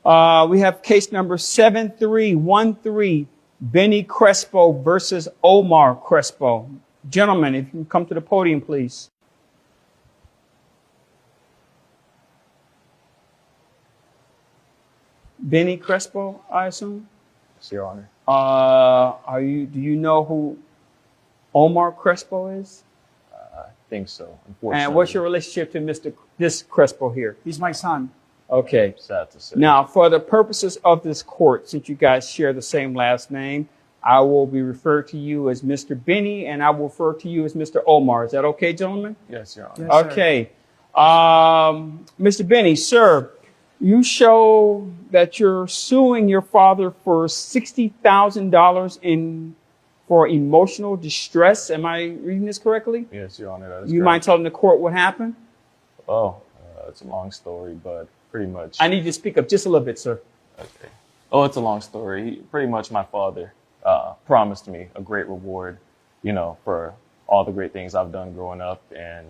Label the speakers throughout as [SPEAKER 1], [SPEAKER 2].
[SPEAKER 1] We have case number 7313, Benny Crespo versus Omar Crespo. Gentlemen, if you can come to the podium, please. Benny Crespo, I assume?
[SPEAKER 2] Yes, Your Honor.
[SPEAKER 1] Do you know who Omar Crespo is?
[SPEAKER 2] I think so, unfortunately.
[SPEAKER 1] And what's your relationship to this Crespo here?
[SPEAKER 3] He's my son.
[SPEAKER 1] Okay.
[SPEAKER 2] Sad to say.
[SPEAKER 1] Now, for the purposes of this court, since you guys share the same last name, I will be referred to you as Mr. Benny, and I will refer to you as Mr. Omar. Is that okay, gentlemen?
[SPEAKER 2] Yes, Your Honor.
[SPEAKER 3] Yes,
[SPEAKER 1] Okay. Mr. Benny, sir, you show that you're suing your father for $60,000 for emotional distress. Am I reading this correctly?
[SPEAKER 2] Yes, Your Honor. That is
[SPEAKER 1] You
[SPEAKER 2] correct.
[SPEAKER 1] mind telling the court what happened?
[SPEAKER 2] Oh, it's a long story, but pretty much.
[SPEAKER 1] I need you to speak up just a little bit, sir.
[SPEAKER 2] Okay. Oh, it's a long story. Pretty much my father promised me a great reward, for all the great things I've done growing up. And,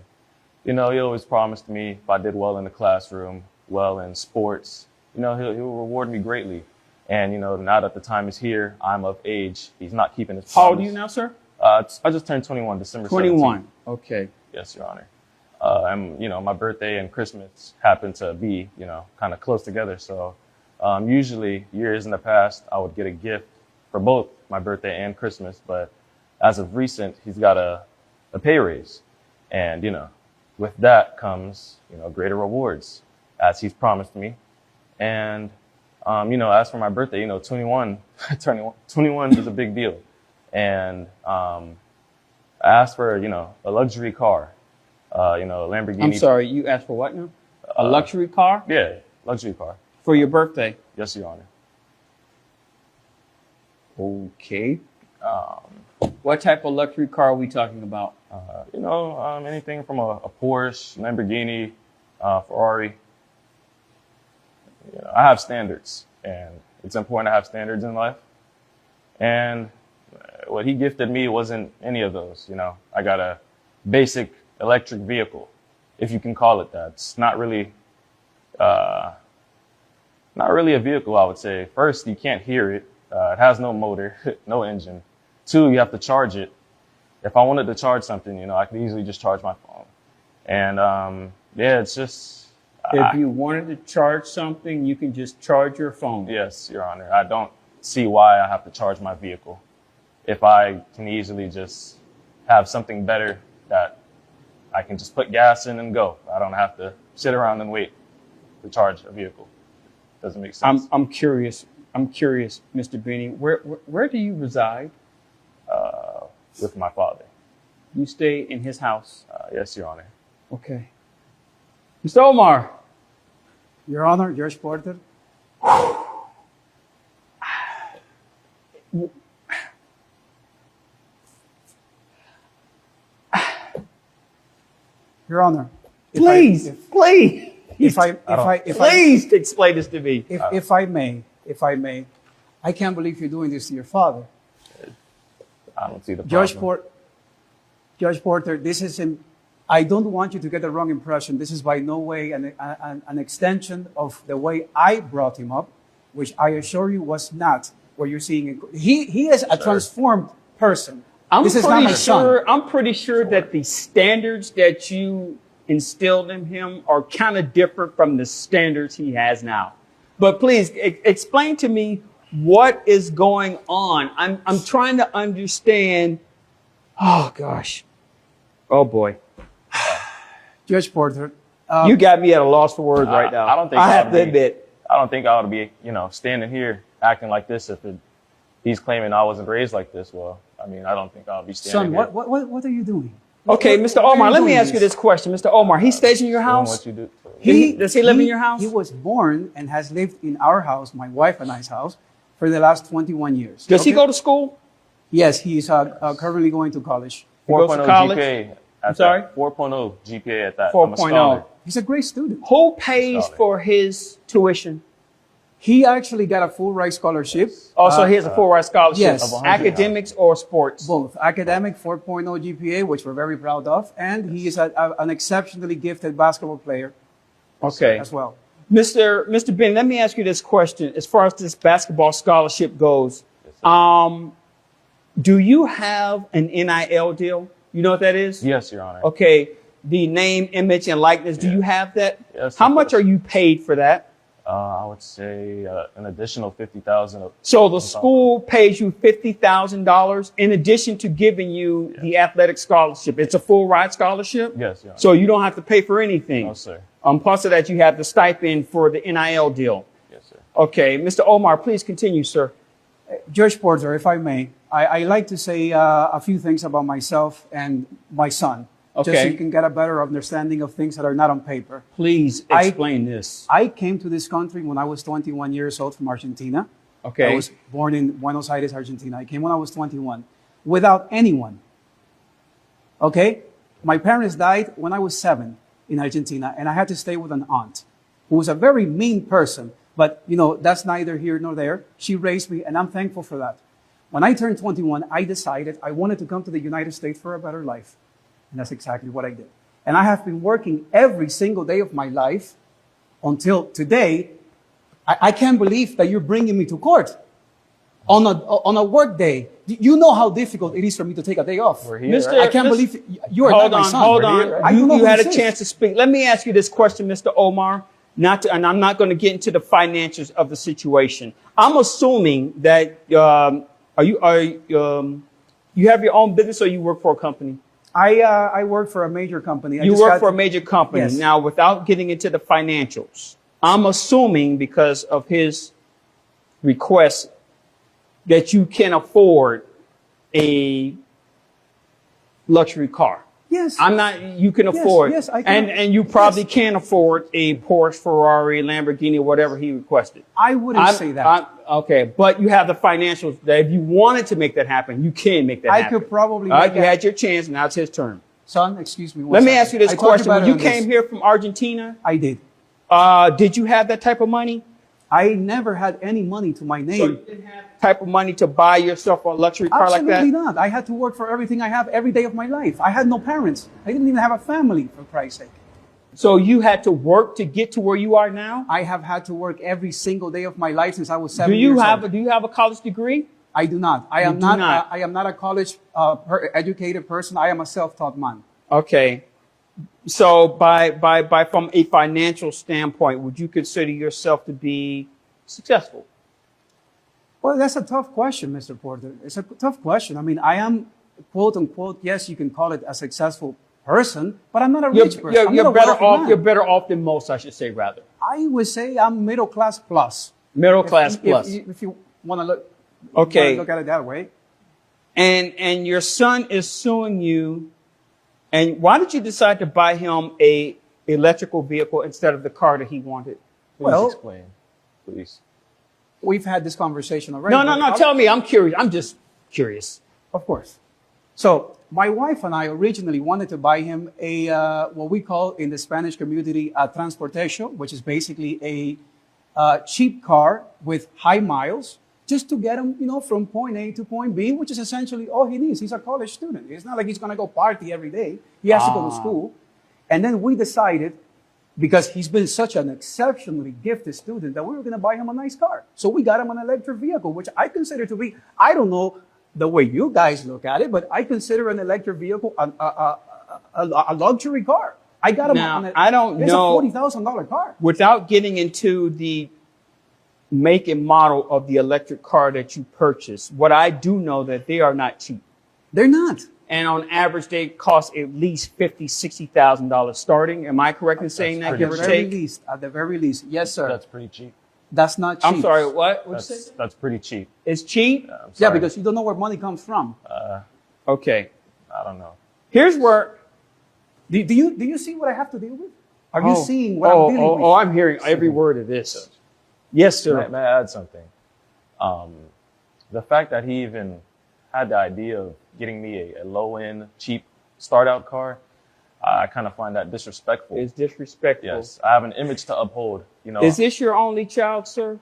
[SPEAKER 2] he always promised me if I did well in the classroom, well in sports, he'll reward me greatly. And, now that the time is here, I'm of age. He's not keeping his promise.
[SPEAKER 1] How old are you now, sir?
[SPEAKER 2] I just turned 21, December
[SPEAKER 1] 21.
[SPEAKER 2] 17th.
[SPEAKER 1] Okay.
[SPEAKER 2] Yes, Your Honor. And, my birthday and Christmas happen to be, kind of close together. So usually years in the past, I would get a gift for both my birthday and Christmas. But as of recent, he's got a pay raise. And, with that comes, greater rewards, as he's promised me. And, as for my birthday, 21 is a big deal. And I asked for, a luxury car. A Lamborghini.
[SPEAKER 1] I'm sorry, you asked for what now? A luxury car?
[SPEAKER 2] Yeah, luxury car.
[SPEAKER 1] For your birthday?
[SPEAKER 2] Yes, Your Honor.
[SPEAKER 1] Okay. What type of luxury car are we talking about?
[SPEAKER 2] Anything from a Porsche, Lamborghini, Ferrari. I have standards, and it's important to have standards in life. And what he gifted me wasn't any of those. I got a basic electric vehicle, if you can call it that. It's not really a vehicle, I would say. First, you can't hear it. It has no motor, no engine. 2, you have to charge it. If I wanted to charge something, I could easily just charge my phone. And it's just.
[SPEAKER 1] If you wanted to charge something, you can just charge your phone.
[SPEAKER 2] Yes, Your Honor. I don't see why I have to charge my vehicle if I can easily just have something better that I can just put gas in and go. I don't have to sit around and wait to charge a vehicle. Doesn't make sense.
[SPEAKER 1] I'm curious, Mr. Benny. Where do you reside?
[SPEAKER 2] With my father.
[SPEAKER 1] You stay in his house?
[SPEAKER 2] Yes, Your Honor.
[SPEAKER 1] Okay. Mr. Omar.
[SPEAKER 3] Your Honor, Judge Porter. Your Honor.
[SPEAKER 1] Please.
[SPEAKER 3] Please
[SPEAKER 1] explain this to me.
[SPEAKER 3] If I may, I can't believe you're doing this to your father.
[SPEAKER 2] I don't see the problem.
[SPEAKER 3] Judge Porter, I don't want you to get the wrong impression. This is by no way an extension of the way I brought him up, which I assure you was not what you're seeing. He is a transformed person. This is not my son.
[SPEAKER 1] I'm pretty sure that the standards that you instilled in him are kind of different from the standards he has now. But please explain to me what is going on. I'm trying to understand. Oh gosh. Oh boy.
[SPEAKER 3] Judge Porter.
[SPEAKER 1] You got me at a loss for words right now.
[SPEAKER 2] I don't think
[SPEAKER 1] I have to admit.
[SPEAKER 2] I don't think I ought to be, standing here acting like this if he's claiming I wasn't raised like this. Well, I don't think I'll be standing here.
[SPEAKER 3] Son, what are you doing?
[SPEAKER 1] Okay, Mr. Omar, let me ask you this question. Mr. Omar, he stays in your house?
[SPEAKER 2] What you do.
[SPEAKER 1] Does he live in your house?
[SPEAKER 3] He was born and has lived in our house, my wife and I's house, for the last 21 years.
[SPEAKER 1] Does he go to school?
[SPEAKER 3] Yes, he's currently going to college.
[SPEAKER 2] 4.0 GPA.
[SPEAKER 1] I'm sorry?
[SPEAKER 2] 4.0 GPA at that.
[SPEAKER 1] 4.0.
[SPEAKER 3] He's a great student.
[SPEAKER 1] Who pays for his tuition?
[SPEAKER 3] He actually got a full ride scholarship.
[SPEAKER 1] Oh, so he has a full ride scholarship.
[SPEAKER 3] Yes.
[SPEAKER 1] Academics or sports?
[SPEAKER 3] Both. Academic, 4.0 GPA, which we're very proud of. And he is an exceptionally gifted basketball player.
[SPEAKER 1] Okay.
[SPEAKER 3] As well.
[SPEAKER 1] Mr. Ben, let me ask you this question. As far as this basketball scholarship goes, do you have an NIL deal? You know what that is?
[SPEAKER 2] Yes, Your Honor.
[SPEAKER 1] Okay. The name, image, and likeness. Do you have that?
[SPEAKER 2] Yes.
[SPEAKER 1] How much are you paid for that?
[SPEAKER 2] I would say an additional $50,000.
[SPEAKER 1] So the school pays you $50,000 in addition to giving you the athletic scholarship. It's a full ride scholarship?
[SPEAKER 2] Yes, Your Honor.
[SPEAKER 1] So you don't have to pay for anything?
[SPEAKER 2] No, sir.
[SPEAKER 1] Plus of that, you have the stipend for the NIL deal.
[SPEAKER 2] Yes, sir.
[SPEAKER 1] Okay. Mr. Omar, please continue, sir.
[SPEAKER 3] Judge Porter, if I may, I like to say a few things about myself and my son.
[SPEAKER 1] Okay.
[SPEAKER 3] Just so you can get a better understanding of things that are not on paper.
[SPEAKER 1] Please explain this.
[SPEAKER 3] I came to this country when I was 21 years old from Argentina.
[SPEAKER 1] Okay.
[SPEAKER 3] I was born in Buenos Aires, Argentina. I came when I was 21 without anyone. Okay? My parents died when I was 7 in Argentina, and I had to stay with an aunt who was a very mean person. But, you know, that's neither here nor there. She raised me, and I'm thankful for that. When I turned 21, I decided I wanted to come to the United States for a better life. And that's exactly what I did. And I have been working every single day of my life until today. I can't believe that you're bringing me to court on a work day. You know how difficult it is for me to take a day off.
[SPEAKER 2] We're here,
[SPEAKER 3] I can't believe you are not my son.
[SPEAKER 1] Hold on. You had a chance to speak. Let me ask you this question, Mr. Omar. And I'm not going to get into the financials of the situation. I'm assuming that you have your own business or you work for a company?
[SPEAKER 3] I work for a major company.
[SPEAKER 1] You work for a major company.
[SPEAKER 3] Yes.
[SPEAKER 1] Now, without getting into the financials, I'm assuming because of his request that you can afford a luxury car.
[SPEAKER 3] Yes.
[SPEAKER 1] You can afford.
[SPEAKER 3] Yes, I can.
[SPEAKER 1] And you probably can afford a Porsche, Ferrari, Lamborghini, whatever he requested.
[SPEAKER 3] I wouldn't say that.
[SPEAKER 1] Okay, but you have the financials that if you wanted to make that happen, you can make that happen.
[SPEAKER 3] I could probably
[SPEAKER 1] All right,
[SPEAKER 3] make
[SPEAKER 1] you
[SPEAKER 3] that.
[SPEAKER 1] had your chance, now it's his turn.
[SPEAKER 3] Son, excuse me.
[SPEAKER 1] Let me ask you this
[SPEAKER 3] I talked
[SPEAKER 1] question.
[SPEAKER 3] about
[SPEAKER 1] When
[SPEAKER 3] it
[SPEAKER 1] you
[SPEAKER 3] on
[SPEAKER 1] came
[SPEAKER 3] this.
[SPEAKER 1] here from Argentina,
[SPEAKER 3] I did.
[SPEAKER 1] did you have that type of money?
[SPEAKER 3] I never had any money to my
[SPEAKER 1] So
[SPEAKER 3] name.
[SPEAKER 1] you didn't have the type of money to buy yourself a luxury car like that?
[SPEAKER 3] Absolutely not. I had to work for everything I have every day of my life. I had no parents. I didn't even have a family, for Christ's sake.
[SPEAKER 1] So you had to work to get to where you are now?
[SPEAKER 3] I have had to work every single day of my life since I was 7
[SPEAKER 1] Do
[SPEAKER 3] years
[SPEAKER 1] you have
[SPEAKER 3] old.
[SPEAKER 1] a college degree?
[SPEAKER 3] I do not. I am
[SPEAKER 1] do
[SPEAKER 3] not.
[SPEAKER 1] not.
[SPEAKER 3] I am not a college educated person. I am a self-taught man.
[SPEAKER 1] Okay. So from a financial standpoint, would you consider yourself to be successful?
[SPEAKER 3] Well, that's a tough question, Mr. Porter. It's a tough question. I mean, I am, quote unquote, yes, you can call it a successful person, but I'm not a rich person.
[SPEAKER 1] You're better off than most, I should say, rather.
[SPEAKER 3] I would say I'm middle class plus.
[SPEAKER 1] Middle class plus.
[SPEAKER 3] If you want to look,
[SPEAKER 1] Okay.
[SPEAKER 3] look at it that way.
[SPEAKER 1] And your son is suing you. And why did you decide to buy him a electrical vehicle instead of the car that he wanted?
[SPEAKER 2] Please explain, please.
[SPEAKER 3] We've had this conversation already.
[SPEAKER 1] No. Tell me. I'm curious. I'm just curious.
[SPEAKER 3] Of course. So my wife and I originally wanted to buy him a what we call in the Spanish community a transportation, which is basically a cheap car with high miles, just to get him, from point A to point B, which is essentially all he needs. He's a college student. It's not like he's going to go party every day. He has to go to school. And then we decided, because he's been such an exceptionally gifted student, that we were going to buy him a nice car. So we got him an electric vehicle, which I consider to be, I don't know the way you guys look at it, but I consider an electric vehicle a luxury car. I got him on it.
[SPEAKER 1] I don't know.
[SPEAKER 3] It's a $40,000 car.
[SPEAKER 1] Without getting into the make and model of the electric car that you purchased, what I do know that they are not cheap.
[SPEAKER 3] They're not.
[SPEAKER 1] And on average, they cost at least $50,000, $60,000 starting. Am I correct in saying that? Give or take?
[SPEAKER 3] At the very least. Yes, sir.
[SPEAKER 2] That's pretty cheap.
[SPEAKER 3] That's not cheap.
[SPEAKER 1] I'm sorry, what?
[SPEAKER 2] That's pretty cheap.
[SPEAKER 1] It's cheap?
[SPEAKER 3] Yeah, because you don't know where money comes from.
[SPEAKER 1] Okay.
[SPEAKER 2] I don't know.
[SPEAKER 1] Here's where...
[SPEAKER 3] Do you see what I have to deal with? Are you seeing what I'm dealing with?
[SPEAKER 1] Oh, I'm hearing every word of this. Yes, sir.
[SPEAKER 2] May I add something? The fact that he even had the idea of getting me a low-end, cheap start-out car, I kind of find that disrespectful.
[SPEAKER 1] It's disrespectful.
[SPEAKER 2] Yes, I have an image to uphold.
[SPEAKER 1] Is this your only child, sir?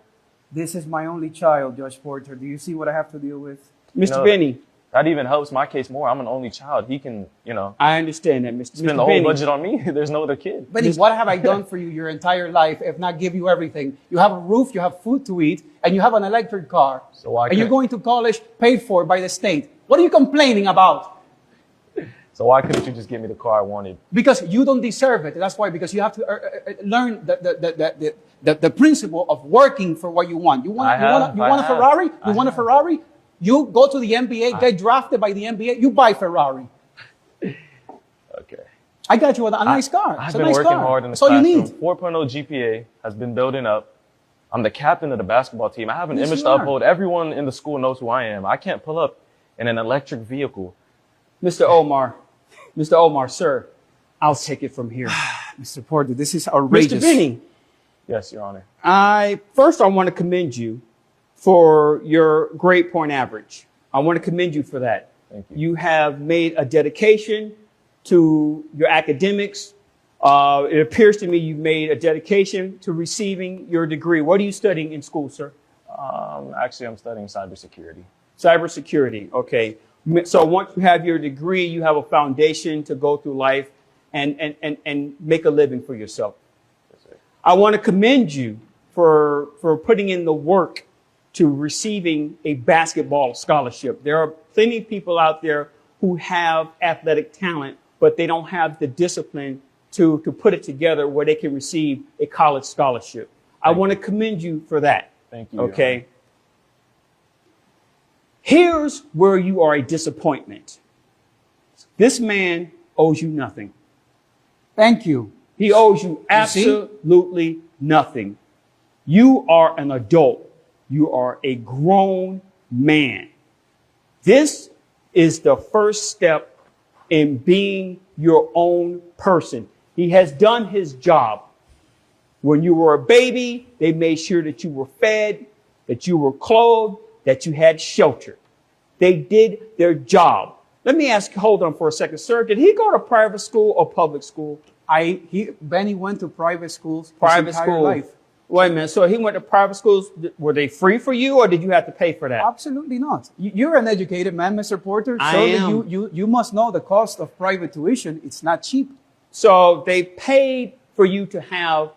[SPEAKER 3] This is my only child, Judge Porter. Do you see what I have to deal with?
[SPEAKER 1] Mr. Benny,
[SPEAKER 2] that even helps my case more. I'm an only child. He can, you know,
[SPEAKER 1] I understand that, Mr.
[SPEAKER 2] spend
[SPEAKER 1] Mr.
[SPEAKER 2] the whole
[SPEAKER 1] Benny.
[SPEAKER 2] budget on me. There's no other kid.
[SPEAKER 3] Benny, what have I done for you your entire life if not give you everything? You have a roof, you have food to eat, and you have an electric car.
[SPEAKER 2] So why
[SPEAKER 3] and you're
[SPEAKER 2] couldn't-
[SPEAKER 3] going to college paid for by the state. What are you complaining about?
[SPEAKER 2] So why couldn't you just give me the car I wanted?
[SPEAKER 3] Because you don't deserve it. That's why, because you have to learn the principle of working for what you want. You want a Ferrari? You want a Ferrari? You go to the NBA, get drafted by the NBA, you buy Ferrari.
[SPEAKER 2] Okay.
[SPEAKER 3] I got you a nice car.
[SPEAKER 2] I've
[SPEAKER 3] It's a
[SPEAKER 2] been
[SPEAKER 3] nice
[SPEAKER 2] working
[SPEAKER 3] car.
[SPEAKER 2] hard in the
[SPEAKER 3] That's all you
[SPEAKER 2] classroom.
[SPEAKER 3] need.
[SPEAKER 2] 4.0 GPA has been building up. I'm the captain of the basketball team. I have an
[SPEAKER 3] Yes,
[SPEAKER 2] image
[SPEAKER 3] you
[SPEAKER 2] to
[SPEAKER 3] are.
[SPEAKER 2] uphold. Everyone in the school knows who I am. I can't pull up in an electric vehicle.
[SPEAKER 1] Mr. Omar, sir, I'll take it from here.
[SPEAKER 3] Mr. Porter, this is outrageous.
[SPEAKER 1] Mr. Benny,
[SPEAKER 2] Yes, Your Honor.
[SPEAKER 1] I want to commend you for your grade point average. I want to commend you for that.
[SPEAKER 2] Thank you.
[SPEAKER 1] You have made a dedication to your academics. It appears to me you've made a dedication to receiving your degree. What are you studying in school, sir?
[SPEAKER 2] Actually, I'm studying cybersecurity.
[SPEAKER 1] Cybersecurity. Okay. So once you have your degree, you have a foundation to go through life and make a living for yourself.
[SPEAKER 2] Yes, sir.
[SPEAKER 1] I want to commend you for putting in the work to receiving a basketball scholarship. There are plenty of people out there who have athletic talent, but they don't have the discipline to put it together where they can receive a college scholarship. I want to commend you for that.
[SPEAKER 2] Thank you. Your
[SPEAKER 1] Okay.
[SPEAKER 2] Honor.
[SPEAKER 1] Here's where you are a disappointment. This man owes you nothing.
[SPEAKER 3] Thank you.
[SPEAKER 1] He owes you
[SPEAKER 3] see?
[SPEAKER 1] absolutely nothing. You are an adult. You are a grown man. This is the first step in being your own person. He has done his job. When you were a baby, they made sure that you were fed, that you were clothed, that you had shelter. They did their job. Let me ask, hold on for a second, sir. Did he go to private school or public school?
[SPEAKER 3] Benny went to private schools his
[SPEAKER 1] Private
[SPEAKER 3] entire
[SPEAKER 1] school.
[SPEAKER 3] life.
[SPEAKER 1] Wait a minute. So he went to private schools. Were they free for you or did you have to pay for that?
[SPEAKER 3] Absolutely not. You're an educated man, Mr. Porter.
[SPEAKER 1] I
[SPEAKER 3] Surely
[SPEAKER 1] am.
[SPEAKER 3] you must know the cost of private tuition. It's not cheap.
[SPEAKER 1] So they paid for you to have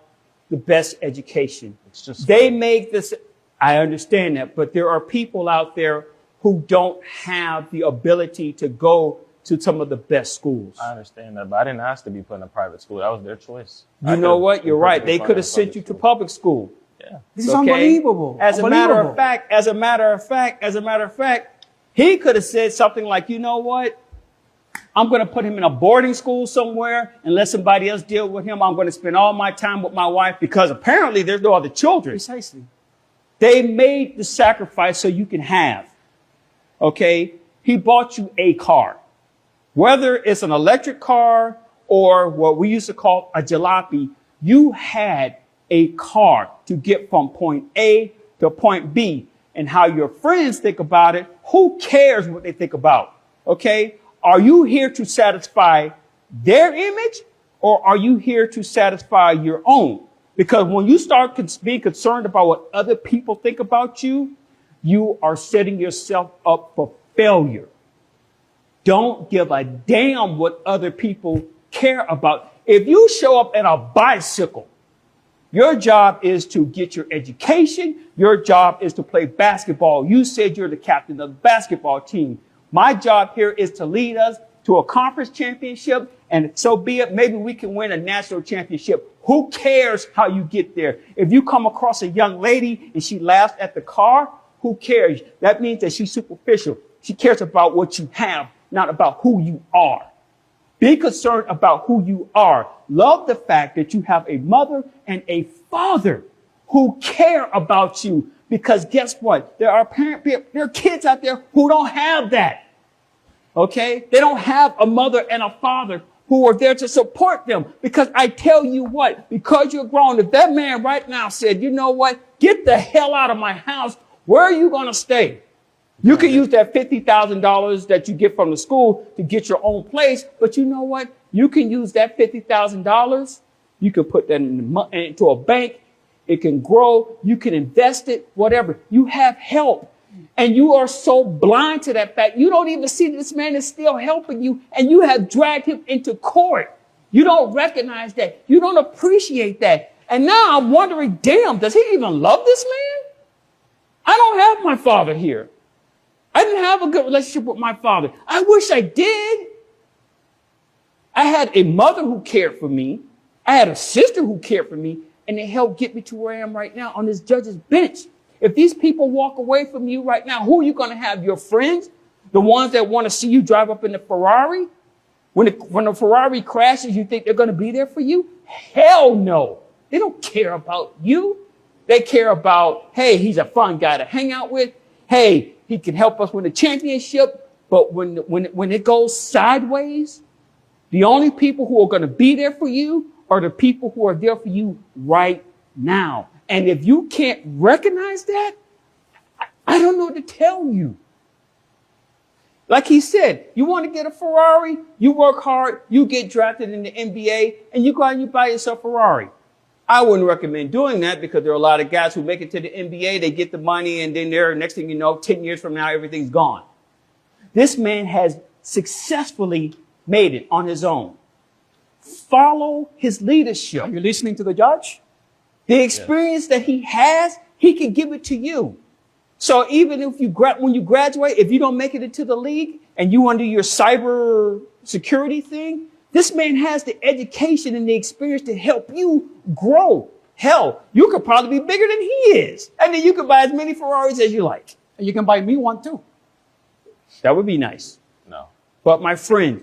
[SPEAKER 1] the best education.
[SPEAKER 2] It's just
[SPEAKER 1] They make this, I understand that, but there are people out there who don't have the ability to go to some of the best schools.
[SPEAKER 2] I understand that, but I didn't ask to be put in a private school. That was their choice.
[SPEAKER 1] You know what? You're right. They could have sent you to public school.
[SPEAKER 2] Yeah.
[SPEAKER 3] This is
[SPEAKER 1] Okay?
[SPEAKER 3] unbelievable.
[SPEAKER 1] As a matter of
[SPEAKER 3] Unbelievable.
[SPEAKER 1] fact, he could have said something like, you know what? I'm going to put him in a boarding school somewhere and let somebody else deal with him. I'm going to spend all my time with my wife because apparently there's no other children.
[SPEAKER 3] Precisely.
[SPEAKER 1] They made the sacrifice so you can have. Okay? He bought you a car. Whether it's an electric car or what we used to call a jalopy, you had a car to get from point A to point B. And how your friends think about it, who cares what they think about? Okay? Are you here to satisfy their image or are you here to satisfy your own? Because when you start being concerned about what other people think about you, you are setting yourself up for failure. Don't give a damn what other people care about. If you show up in a bicycle, your job is to get your education. Your job is to play basketball. You said you're the captain of the basketball team. My job here is to lead us to a conference championship, and so be it. Maybe we can win a national championship. Who cares how you get there? If you come across a young lady and she laughs at the car, who cares? That means that she's superficial. She cares about what you have, not about who you are. Be concerned about who you are. Love the fact that you have a mother and a father who care about you. Because guess what? There are kids out there who don't have that. Okay? They don't have a mother and a father who are there to support them. Because I tell you what, because you're grown, if that man right now said, you know what, get the hell out of my house, where are you going to stay? You can use that $50,000 that you get from the school to get your own place. But you know what? You can use that $50,000. You can put that into a bank. It can grow. You can invest it, whatever. You have help. And you are so blind to that fact. You don't even see that this man is still helping you, and you have dragged him into court. You don't recognize that. You don't appreciate that. And now I'm wondering, damn, does he even love this man? I don't have my father here. I didn't have a good relationship with my father. I wish I did. I had a mother who cared for me. I had a sister who cared for me, and they helped get me to where I am right now on this judge's bench. If these people walk away from you right now, who are you going to have? Your friends? The ones that want to see you drive up in the Ferrari? When the Ferrari crashes, you think they're going to be there for you? Hell no. They don't care about you. They care about, hey, he's a fun guy to hang out with. Hey, he can help us win a championship. But when it goes sideways, the only people who are going to be there for you are the people who are there for you right now. And if you can't recognize that, I don't know what to tell you. Like he said, you want to get a Ferrari, you work hard, you get drafted in the NBA, and you go out and you buy yourself a Ferrari. I wouldn't recommend doing that because there are a lot of guys who make it to the NBA, they get the money, and then next thing you know, 10 years from now, everything's gone. This man has successfully made it on his own. Follow his leadership.
[SPEAKER 3] Are you listening to the judge?
[SPEAKER 1] The experience that he has, he can give it to you. So even if when you graduate, if you don't make it into the league and you under your cyber security thing, this man has the education and the experience to help you grow. Hell, you could probably be bigger than he is. And then you can buy as many Ferraris as you like.
[SPEAKER 3] And you can buy me one too.
[SPEAKER 1] That would be nice.
[SPEAKER 2] No.
[SPEAKER 1] But my friend,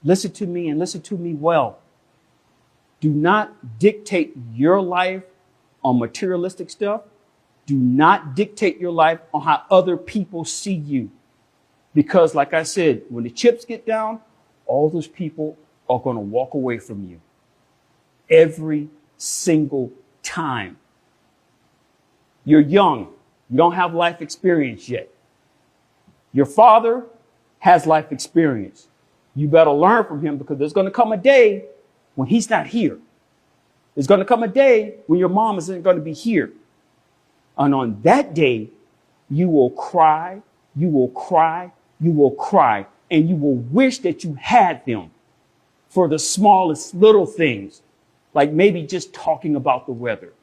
[SPEAKER 1] listen to me and listen to me well. Do not dictate your life on materialistic stuff. Do not dictate your life on how other people see you. Because like I said, when the chips get down, all those people are going to walk away from you. Every single time. You're young. You don't have life experience yet. Your father has life experience. You better learn from him because there's going to come a day when he's not here. There's going to come a day when your mom isn't going to be here. And on that day, you will cry, you will cry, you will cry, and you will wish that you had them for the smallest little things, like maybe just talking about the weather.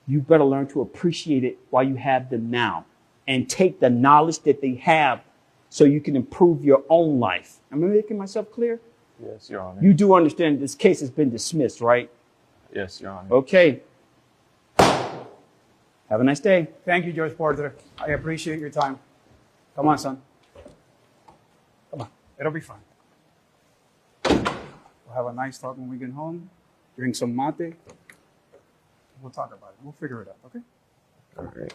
[SPEAKER 1] You better learn to appreciate it while you have them now and take the knowledge that they have so you can improve your own life. Am I making myself clear?
[SPEAKER 2] Yes, Your Honor.
[SPEAKER 1] You do understand this case has been dismissed, right?
[SPEAKER 2] Yes, Your Honor.
[SPEAKER 1] Okay. Have a nice day.
[SPEAKER 3] Thank you, Judge Porter. I appreciate your time. Come on, son. Come on. It'll be fine. We'll have a nice talk when we get home. Drink some mate. We'll talk about it. We'll figure it out, okay?
[SPEAKER 2] All right.